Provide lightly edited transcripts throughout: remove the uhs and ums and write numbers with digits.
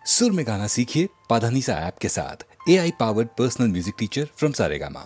सुर में गाना सीखिए पाधानीसा ऐप के साथ। AI powered personal music teacher from Saregama.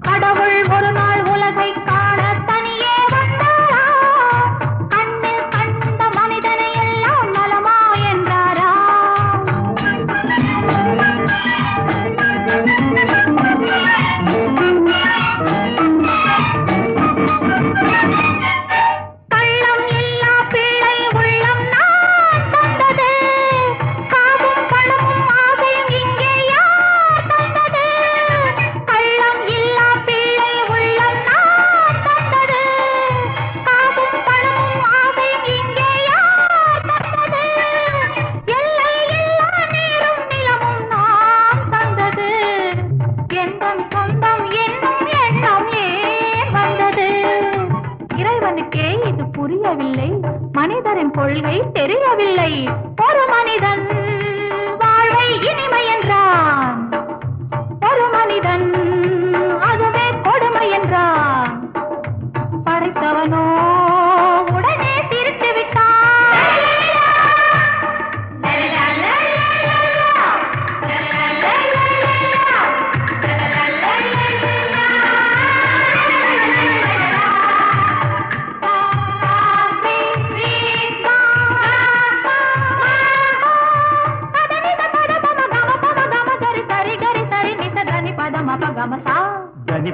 கடவுள் ஒரு நாள் உலகை காண தனியே வந்தாரா, கண்ணில் கண்ட மனிதனை எல்லாம் நலமா என்றார்.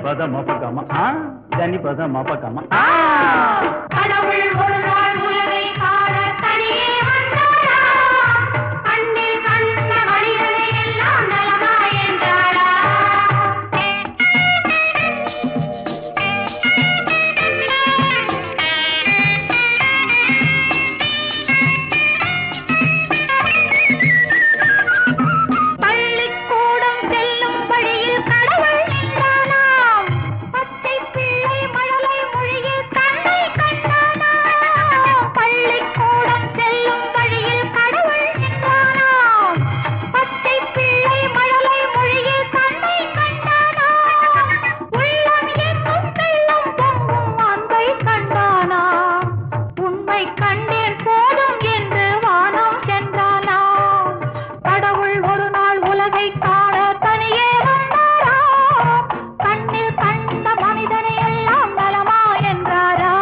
பத மபகம ஜனி பத மபகம கடவுள் ஒரு நாள் உலகை காண தனியே வந்தாரா கண்ணில் கண்ட மனிதனை எல்லாம் நலமா என்றாரா பள்ளிக்கூடம் செல்லும் வழியில் கடவுள் நின்றானாம் பச்சை பிள்ளை மழலை மொழியில் கண்ணை கண்டானாம் பள்ளிக்கூடம் செல்லும் வழியில் கடவுள் நின்றானாம் பச்சை பிள்ளை மழலை மொழியில் கண்ணை கண்டானாம் உள்ளம் எங்கும் வெள்ளம் பொங்கும் அன்பை கண்டானாம் உண்மை கண்டேன் போதும் என்று வானம் சென்றானாம் கடவுள் ஒரு நாள் உலகை காண தனியே வந்தாராம் கண்ணில் கண்ட மனிதனை எல்லாம் நலமா என்றாரா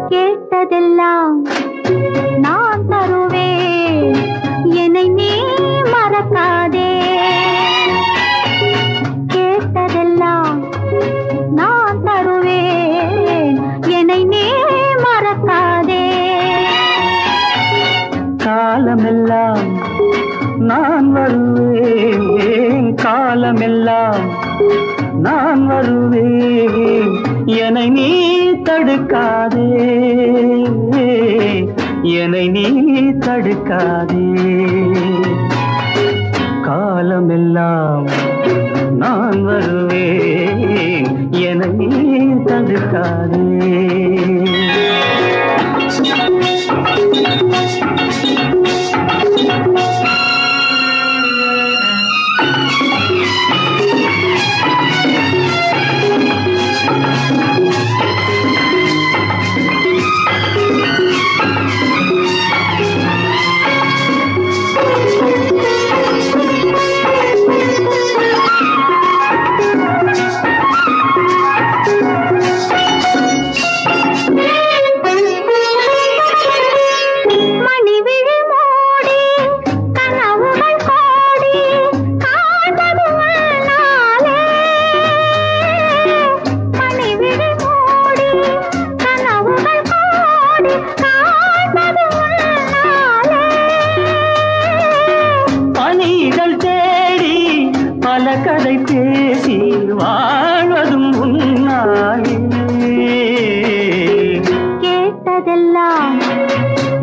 கேட்டதெல்லாம் நான் தருவேன் என்னை நீ மறக்காதே கேட்டதெல்லாம் நான் தருவேன் என்னை நீ மறக்காதே காலமெல்லாம் நான் வருவேன் காலமெல்லாம் நான் வருவேன் என்னை நீ தடுக்காதே என்னை நீ தடுக்காதே காலமெல்லாம் நான் வருவேன் என்னை நீ தடுக்காதே மணிவிழி மூடி கனவுகள் கோடி காண்பது நாளே மணிவிழி மூடி கனவுகள் கோடி காண்பது நாளே பணிகள் தேடி பல கதை பேசி வாழ்வதும் உன்னாலே கேட்டதெல்லாம்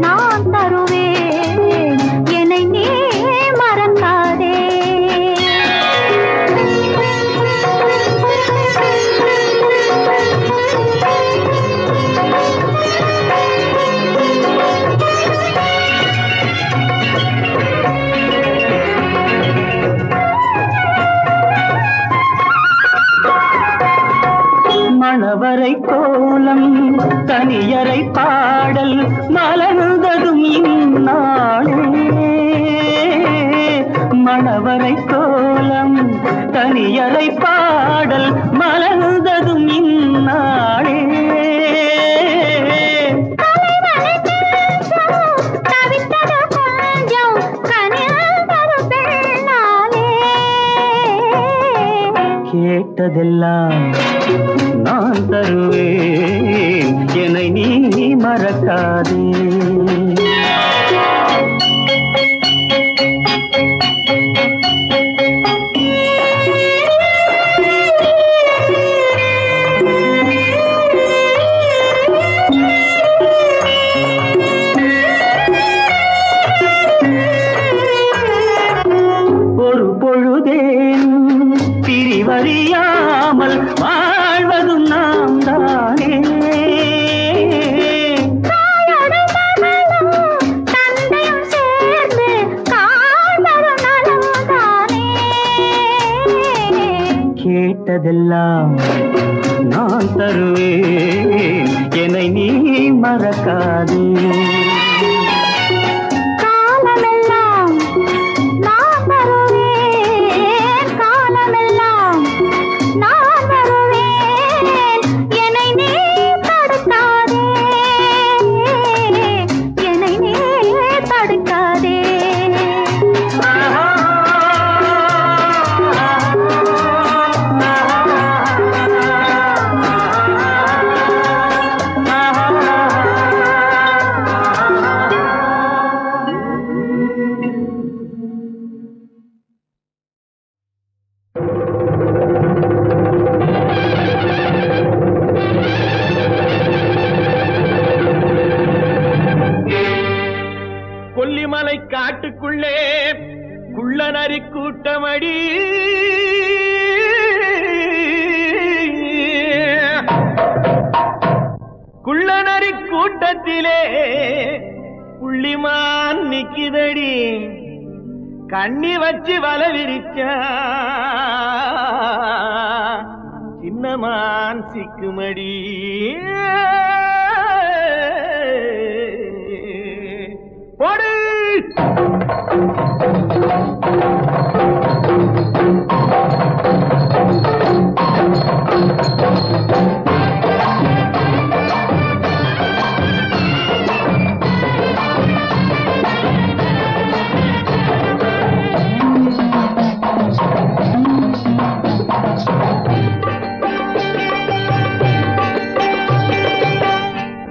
நான் தருவேன் என்னை நீ மறக்காதே மணவரை கோலம் தனியரை பாடல் மலர்ந்ததும் இந்நாளே மணவரை கோலம் தனியரை பாடல் மலர்ந்ததும் இந்நாளே தவித்தது கொஞ்சம் கனிந்தது பெண்ணாலே கேட்டதெல்லாம் நான் தருவேன் என்னை நீ மறக்காதே ஒரு பொழுதேன் பிரிவறியாமல் வாழ்வதும் நாம் தானே கேட்டதெல்லாம் நான் தருவேன், என்னை நீ மறக்காதே. காலமெல்லாம் நான் வருவேன், காலமெல்லாம் நான் வருவேன், என்னை நீ தடுக்காதே, என்னை நீ தடுக்காதே. கொல்லிமலை காட்டுக்குள்ளே குள்ளநரி கூட்டமடி, குள்ளநரி கூட்டத்திலே புள்ளிமான் நிக்கிதடி, கண்ணி வச்சு வல விரிச்சா சின்னமான் சிக்குமடி. போடு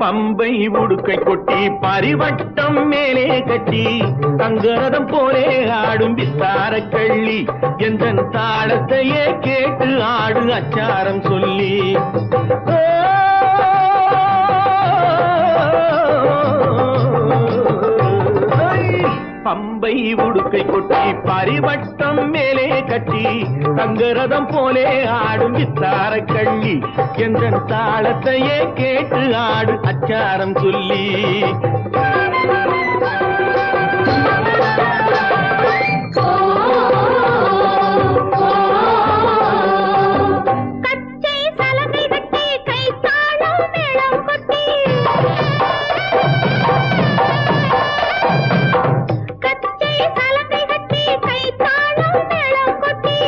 பம்பை உடுக்கை கொட்டி பரிவட்டம் மேலே கட்டி தங்கரதம் போலே ஆடும் வித்தார கள்ளி, எந்த தாளத்தையே கேட்டு ஆடு அச்சாரம் சொல்லி. பம்பை உடுக்கை கொட்டி பரிவட்டம் மேலே கட்டி தங்கரதம் போலே ஆடும் வித்தார கள்ளி, எந்த தாளத்தையே கேட்டு ஆடு அச்சாரம் சொல்லி. கச்சை சலங்கை கட்டி கை தாளம் மேளம் கொட்டி, கச்சை சலங்கை கட்டி கை தாளம் மேளம் கொட்டி,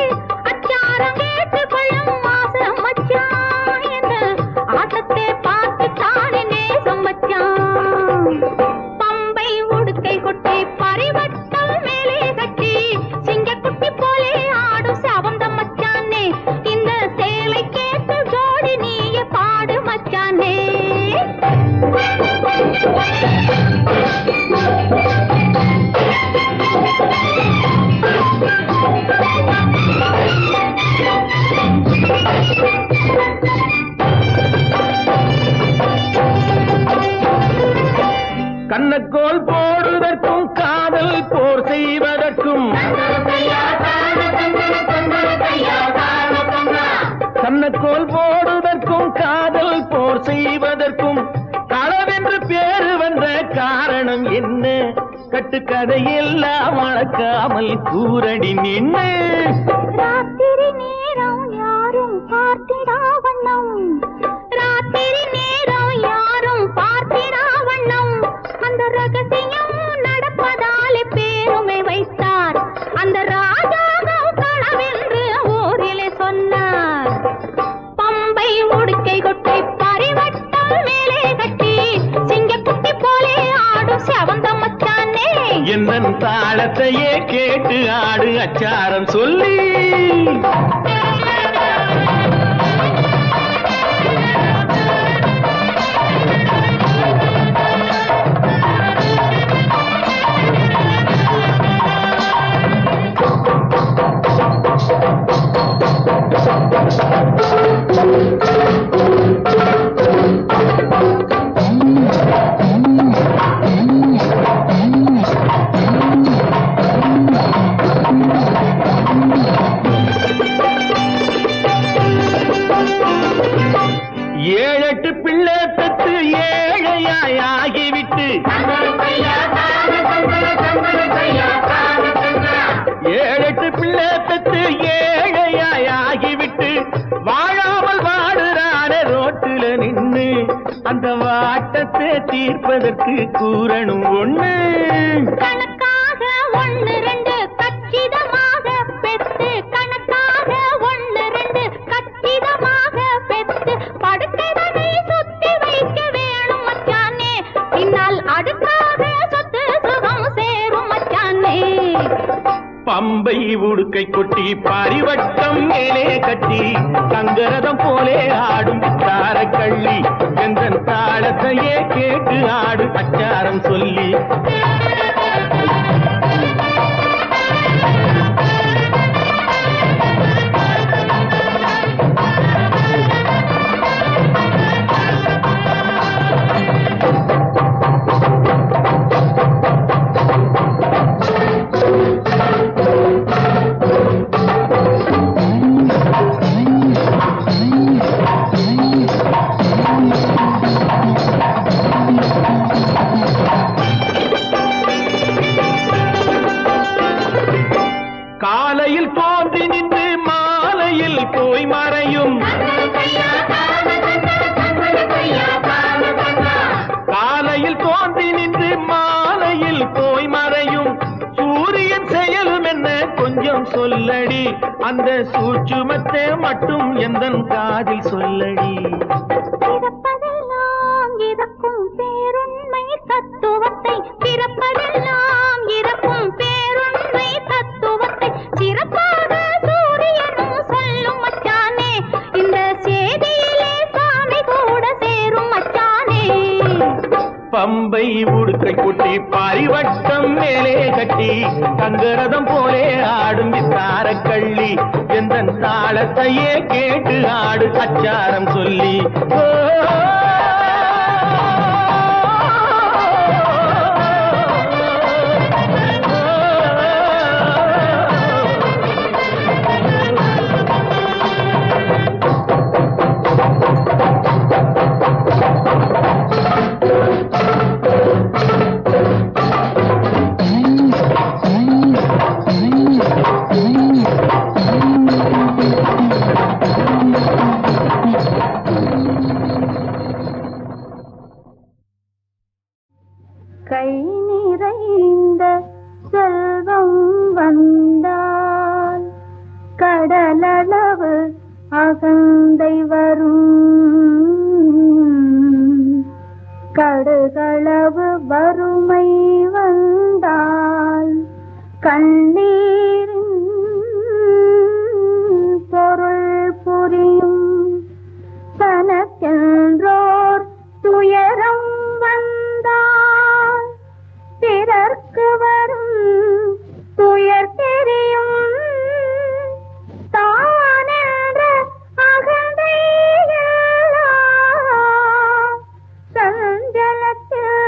அச்சாரம் கேட்டு கொள்ளும் மாசம் மச்சான், என்ற ஆட்டத்தை பார்த்து தானே நேசம் மச்சான். பம்பை உடுக்கை கொட்டி பரிவட்டம் மேலே கட்டி சிங்கக்குட்டி போலே ஆடும் சவந்த மச்சானே, இந்த சேலை கேட்டு ஜோடி நீயே பாடு மச்சானே. கண்ணக்கோல் போடுவதற்கும் காதல் போர் செய்வதற்கும், கண்ணக்கோல் போடுவதற்கும் காதல் போர் செய்வதற்கும் களவென்று பேரு வந்த காரணம் என்ன? கட்டுக்கதையெல்லாம் வளர்க்காமல் கூரடி நின்று. ராத்திரி நேரம் யாரும் பார்த்திடா வண்ணம், ராத்திரி நேரம் யாரும் பார்த்திடா வண்ணம், அந்த ரகசியம் நடப்பதாலே பேருமை வைத்தார் அந்த ராஜாவும் களவென்று ஊரிலே சொன்னார். பம்பை உடுக்கை கொட்டி பரிவட்டம் மேலே கட்டி சிங்கக்குட்டி போலே ஆடும் செவந்த மச்சானே, எந்த தாளத்தையே கேட்டு ஆடு அச்சாரம் சொல்லி. வாழாமல் வாடுறானே ரோட்டுல நின்னு அந்த வாட்டத்தை தீர்ப்பதற்கு கூறணும் ஒண்ணு. கணக்காக ஒண்ணு ரெண்டு கச்சிதமாக பெத்து, கணக்காக ஒண்ணு ரெண்டு கச்சிதமாக பெத்து, படுக்கைதனை சுத்தி வைக்க வேணும் மச்சானே, பின்னால் அடுக்காக சொத்து சுகம் சேரும் மச்சானே. பம்பை உடுக்கை கொட்டி பரிவட்டம் மேலே கட்டி தங்கரதம் போலே ஆடும் தாரக்கள்ளி எந்த தாளத்தையே கேட்டு ஆடு அச்சாரம் சொல்லி. காலையில் தோன்றி நின்று மாலையில் போய் மறையும், காலையில் தோன்றி நின்று மாலையில் போய் மறையும் சூரியன் செயலும் என்ன கொஞ்சம் சொல்லடி, அந்த சூட்சுமத்தை மட்டும் எந்தன் காதில் சொல்லடி. பிறப்பதெல்லாம் இறக்கும் பேருண்மை தத்துவத்தை, பிறப்பதெல்லாம் இறக்கும் பேருண்மை தத்துவத்தை சிறப்பாக சூரியனும் சொல்லும் மச்சானே, இந்த செய்தியிலே சாமி கூட சேரும் மச்சானே. பம்பை உடுக்கை கொட்டி பரிவட்டம் மேலே கட்டி தங்கரதம் போலே ஆடும் தாரக்கள்ளி எந்த தாளத்தையே கேட்டு ஆடு அச்சாரம் சொல்லி. கை நிறைந்த செல்வம் வந்தால் கடலளவு அகந்தை வரும், கடுகளவு வறுமை வந்தால் கண்ணீரின் பொருள் புரியும், தனக்கென்றோர் துயரம் வந்தால் பிறர்க்கு வரும் துயர் தெரியும், தானென்ற அகந்தை எல்லாம் சஞ்சலத்தில்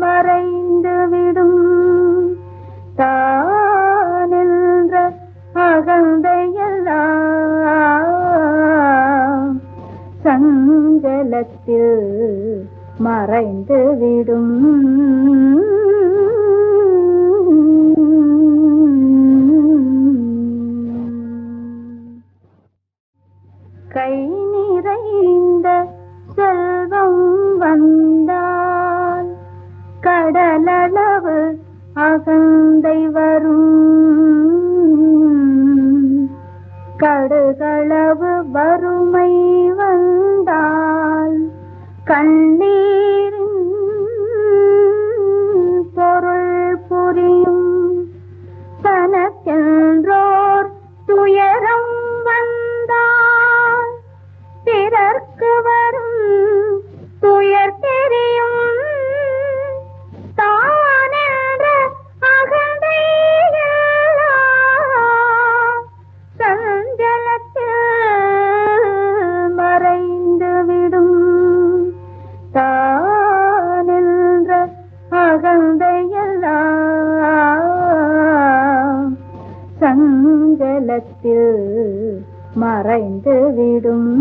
மறைந்து விடும், தானென்ற அகந்தை எல்லாம் சஞ்சலத்தில் மறைந்து விடும். கை நிறைந்த செல்வம் வந்தால் கடலளவு அகந்தை வரும், கடுகளவு வறுமை வந்தால் கண்ணீரின் பொருள் புரியும், தனக்கென்றோர் துயரம் வந்தால் பிறர்க்கு வரும் துயர் தெரியும், தானென்ற அகந்தை எல்லாம் சஞ்சலத்தில் மறைந்து விடும், தானென்ற அகந்தை எல்லாம் சஞ்சலத்தில் மறைந்து விடும்.